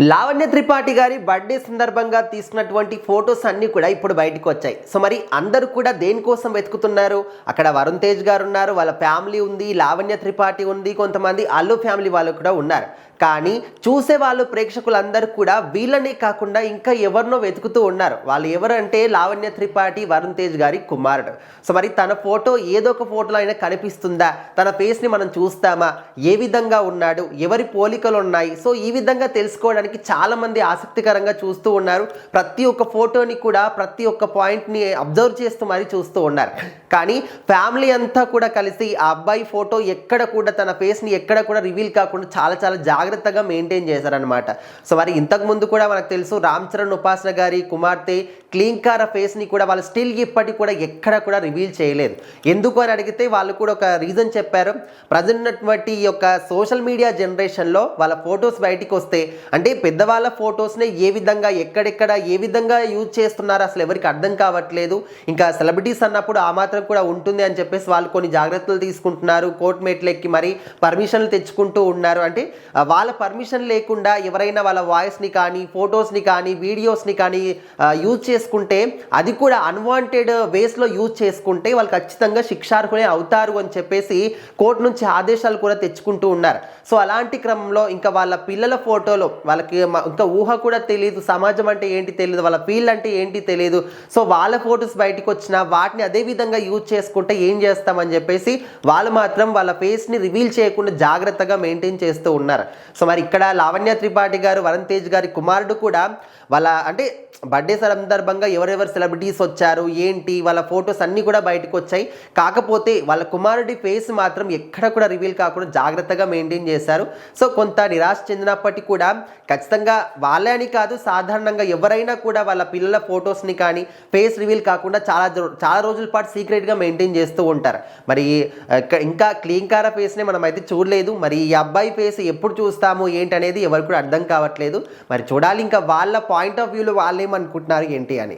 లావణ్య త్రిపాఠి గారి బర్త్డే సందర్భంగా తీసుకున్నటువంటి ఫొటోస్ అన్నీ కూడా ఇప్పుడు బయటకు వచ్చాయి. సో మరి అందరూ కూడా దేనికోసం వెతుకుతున్నారు? అక్కడ వరుణ్ తేజ్ గారు ఉన్నారు, వాళ్ళ ఫ్యామిలీ ఉంది, లావణ్య త్రిపాఠి ఉంది, కొంతమంది అల్లు ఫ్యామిలీ వాళ్ళు కూడా ఉన్నారు. కానీ చూసే వాళ్ళు ప్రేక్షకులందరూ కూడా వీళ్ళనే కాకుండా ఇంకా ఎవరినో వెతుకుతూ ఉన్నారు. వాళ్ళు ఎవరంటే లావణ్య త్రిపాఠి వరుణ్ తేజ్ గారి కుమారుడు. సో మరి తన ఫోటో ఏదో ఒక ఫోటోలో అయినా కనిపిస్తుందా, తన ఫేస్ని మనం చూస్తామా, ఏ విధంగా ఉన్నాడు, ఎవరి పోలికలు ఉన్నాయి, సో ఈ విధంగా తెలుసుకోవడానికి చాలామంది ఆసక్తికరంగా చూస్తూ ఉన్నారు. ప్రతి ఒక్క ఫోటోని కూడా ప్రతి ఒక్క పాయింట్ని అబ్జర్వ్ చేస్తూ మరీ చూస్తూ ఉన్నారు. కానీ ఫ్యామిలీ అంతా కూడా కలిసి ఆ అబ్బాయి ఫోటో ఎక్కడ కూడా తన ఫేస్ని ఎక్కడ కూడా రివీల్ కాకుండా చాలా చాలా జాగ్రత్తగా మెయింటైన్ చేశారనమాట. సో మరి ఇంతకుముందు కూడా మనకు తెలుసు రామ్ చరణ్ ఉపాసన గారి కుమార్తె క్లీంకార ఫేస్ని కూడా వాళ్ళు స్టిల్ ఇప్పటికి కూడా ఎక్కడ కూడా రివీల్ చేయలేదు. ఎందుకు అని అడిగితే వాళ్ళు కూడా ఒక రీజన్ చెప్పారు. ప్రజెంట్ ఉన్నటువంటి ఈ యొక్క సోషల్ మీడియా జనరేషన్లో వాళ్ళ ఫొటోస్ బయటికి వస్తే అంటే పెద్దవాళ్ళ ఫొటోస్ని ఏ విధంగా ఎక్కడెక్కడ ఏ విధంగా యూజ్ చేస్తున్నారో అసలు ఎవరికి అర్థం కావట్లేదు. ఇంకా సెలబ్రిటీస్ అన్నప్పుడు ఆ మాత్రం కూడా ఉంటుంది అని చెప్పేసి వాళ్ళు కొన్ని జాగ్రత్తలు తీసుకుంటున్నారు. కోర్టు మేట్లు ఎక్కి మరి పర్మిషన్లు తెచ్చుకుంటూ ఉన్నారు. అంటే వాళ్ళ పర్మిషన్ లేకుండా ఎవరైనా వాళ్ళ వాయిస్ని కానీ ఫొటోస్ని కానీ వీడియోస్ని కానీ యూజ్ చేసుకుంటే అది కూడా అన్వాంటెడ్ వేస్లో యూజ్ చేసుకుంటే వాళ్ళు ఖచ్చితంగా శిక్షార్హులే అవుతారు అని చెప్పేసి కోర్టు నుంచి ఆదేశాలు కూడా తెచ్చుకుంటూ ఉన్నారు. సో అలాంటి క్రమంలో ఇంకా వాళ్ళ పిల్లల ఫోటోలో వాళ్ళకి ఇంకా ఊహ కూడా తెలియదు, సమాజం అంటే ఏంటి తెలియదు, వాళ్ళ ఫీల్డ్ అంటే ఏంటి తెలియదు. సో వాళ్ళ ఫొటోస్ బయటకు వచ్చిన వాటిని అదే విధంగా యూజ్ చేసుకుంటే ఏం చేస్తామని చెప్పేసి వాళ్ళు మాత్రం వాళ్ళ ఫేస్ని రివీల్ చేయకుండా జాగ్రత్తగా మెయింటైన్ చేస్తూ ఉన్నారు. సో మరి ఇక్కడ లావణ్య త్రిపాఠి గారు వరుణ్ తేజ్ గారి కుమారుడు కూడా వాళ్ళ అంటే బర్త్డే సందర్భంగా ఎవరెవరు సెలబ్రిటీస్ వచ్చారు ఏంటి వాళ్ళ ఫొటోస్ అన్నీ కూడా బయటకు వచ్చాయి. కాకపోతే వాళ్ళ కుమారుడి ఫేస్ మాత్రం ఎక్కడ కూడా రివీల్ కాకుండా జాగ్రత్తగా మెయింటైన్ చేశారు. సో కొంత నిరాశ చెందినప్పటికీ కూడా ఖచ్చితంగా వాళ్ళే అని కాదు, సాధారణంగా ఎవరైనా కూడా వాళ్ళ పిల్లల ఫొటోస్ని కానీ ఫేస్ రివీల్ కాకుండా చాలా రోజుల పాటు సీక్రెట్గా మెయింటైన్ చేస్తూ ఉంటారు. మరి ఇంకా క్లీంకార ఫేస్ని మనం అయితే చూడలేదు. మరి ఈ అబ్బాయి ఫేస్ ఎప్పుడు చూస్తాము ఏంటి అనేది ఎవరికి కూడా అర్థం కావట్లేదు. మరి చూడాలి ఇంకా వాళ్ళ పాయింట్ ఆఫ్ వ్యూలో వాళ్ళు ఏమనుకుంటున్నారు ఏంటి అని.